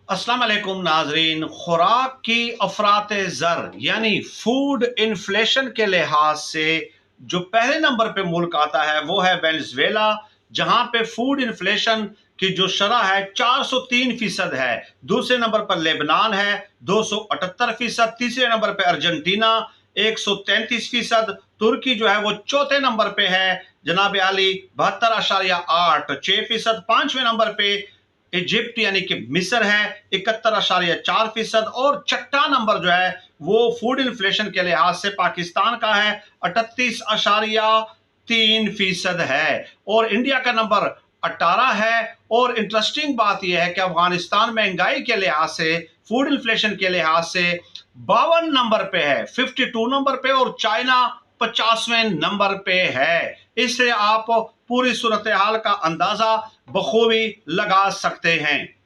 अस्सलाम वालेकुम नाजरीन। खुराक की अफरात ज़र यानी फूड इन्फ्लेशन के लिहाज से जो पहले नंबर पे मुल्क आता है वो है वेनेजुएला, जहां पे फूड इन्फ्लेशन की जो शरह है 403% है। दूसरे नंबर पर लेबनान है 278%। तीसरे नंबर पे अर्जेंटीना 133%। तुर्की जो है वो चौथे नंबर पे है जनाब आली 72.86%। पांचवें नंबर पे इजिप्ट यानी कि मिस्र है 71.4%। और छठा नंबर जो है वो फूड इन्फ्लेशन के लिहाज से पाकिस्तान का है 38.3% है। और इंडिया का नंबर 18 है। और इंटरेस्टिंग बात यह है कि अफगानिस्तान महंगाई के लिहाज से, फूड इन्फ्लेशन के लिहाज से 52 नंबर पे है, 52 नंबर पे। और चाइना 50वें नंबर पे है। इससे आप पूरी सूरत हाल का अंदाजा बखूबी लगा सकते हैं।